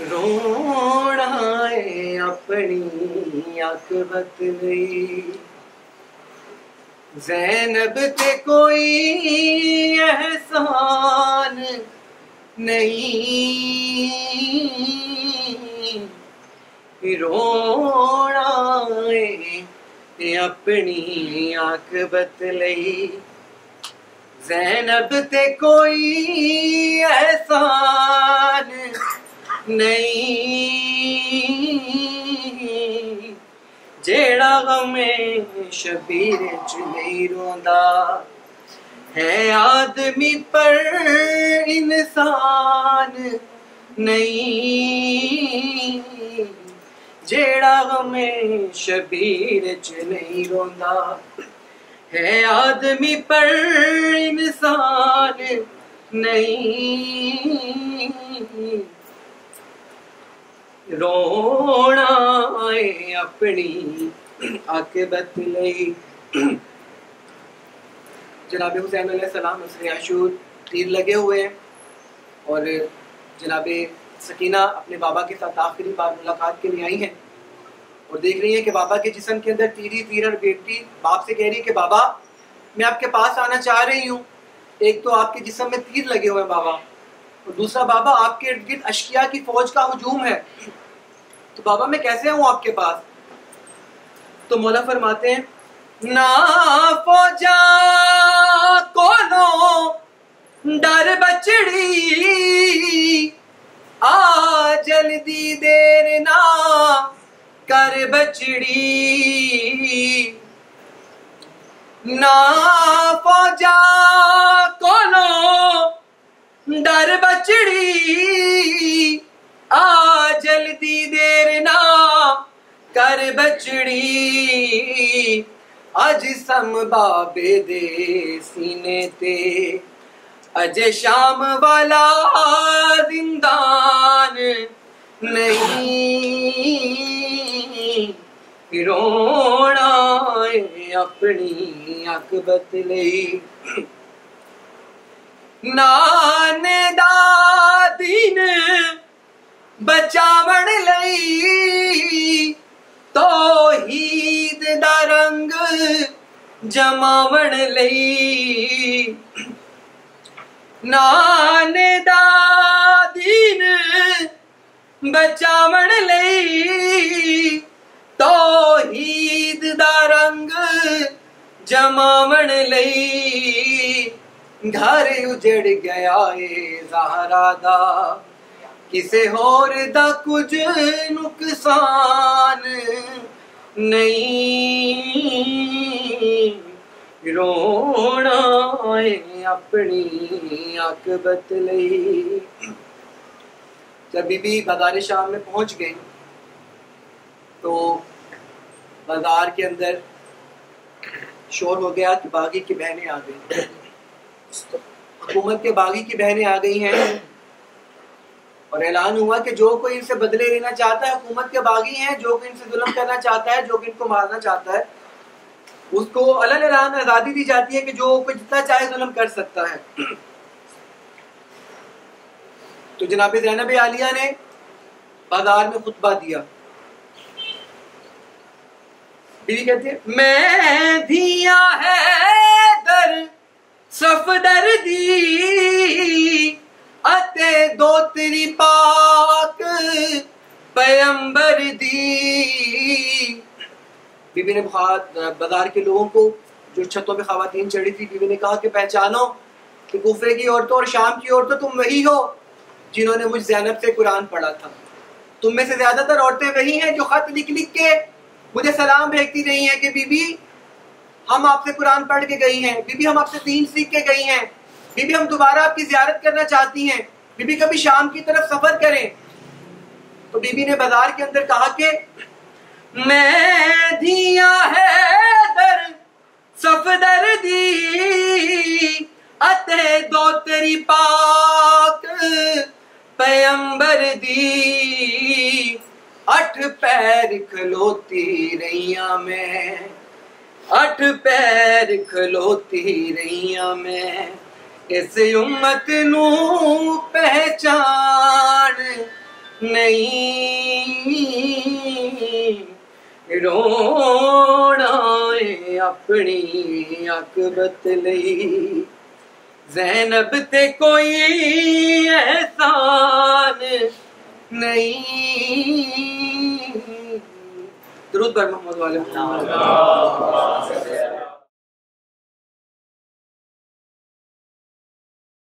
रोना है अपनी आकबत नहीं, ज़ैनब ते कोई एहसान नहीं। रोना है अपनी आकबत लई, ज़ैनब ते कोई एहसान नहीं। जेड़ा गमे शबीर च नहीं रोंदा है आदमी पर इंसान नहीं। जेड़ा गमे शबीर च नहीं रोंदा है आदमी पर इंसान नहीं। रोना है अपनी आकबत लई। जनाब हुसैन अलैहिस्सलाम उसरे आशूर तीर लगे हुए हैं और जनाब सकीना अपने बाबा के साथ आखिरी बार मुलाकात के लिए आई हैं और देख रही है कि बाबा के जिस्म के अंदर तीर ही तीर। और बेटी बाप से कह रही है कि बाबा मैं आपके पास आना चाह रही हूँ, एक तो आपके जिस्म में तीर लगे हुए हैं बाबा, और दूसरा बाबा आपके इर्द गिर्द अश्किया की फौज का हुजूम है, तो बाबा मैं कैसे आऊँ आपके पास। तो मौला फरमाते हैं ना फौजा कोनो डर बचड़ी, आ जल्दी देर ना कर बचड़ी। ना फौजा कोनो डर बचड़ी, आ जल्दी देर ना कर बचड़ी। अज सम बाबे दे सीने ते अजय शाम वाला जिंदान नहीं। रोना है अपनी आकबत लई, नाने दा दीन बचावण लई, तौहीद दा रंग जमावण लई। नाने दा दीन बचावण लई, तौहीद दा रंग जमावण लई। घर उजड़ गया ए ज़हरा दा, किसे होर दा कुछ नुकसान नहीं। रोना है अपनी आकबत लई। जब बीबी बाजार शाम में पहुंच गई तो बाजार के अंदर शोर हो गया कि बागी की बहनें आ गई, हुकूमत के बागी की बहनें आ गई हैं और ऐलान हुआ कि जो कोई इनसे बदले लेना चाहता है, हुकूमत के बागी हैं, जो कोई इनसे जुल्म करना चाहता है, जो कोई इनको मारना चाहता है, उसको अलग ऐलान आजादी दी जाती है कि जो कोई जितना चाहे जुल्म कर सकता है। तो जनाब ज़ैनब आलिया ने बाजार में खुतबा दिया। बीवी कहती है मैं धिया है दर सफदर दी, अते दो तेरी पाक पैगंबर दी। बीबी ने बाजार के लोगों को, जो छतों पे खवातीन चढ़ी थी, बीबी ने कहा कि पहचानो कि कुफे की औरतों और शाम की औरतों तुम वही हो जिन्होंने मुझ ज़ैनब से कुरान पढ़ा था। तुम में से ज्यादातर औरतें वही हैं जो खत लिख लिख के मुझे सलाम भेजती रही हैं कि बीबी हम आपसे कुरान पढ़ के गई हैं, बीबी हम आपसे दीन सीख के गई हैं, बीबी हम दोबारा आपकी ज़ियारत करना चाहती हैं, बीबी कभी शाम की तरफ सफर करें। तो बीबी ने बाजार के अंदर कहा कि मैं धिया है दर सफदर दी, अते दो तेरी पाक पैगंबर दी। 8 पैर खलोती रहिया मैं, 8 पैर खलोती रहिया मैं, इस उम्मत नू पहचान नहीं रोना है अपनी आकबत लई ज़ैनब ते कोई एहसान नहीं। दुरूद पर मोहम्मद वाले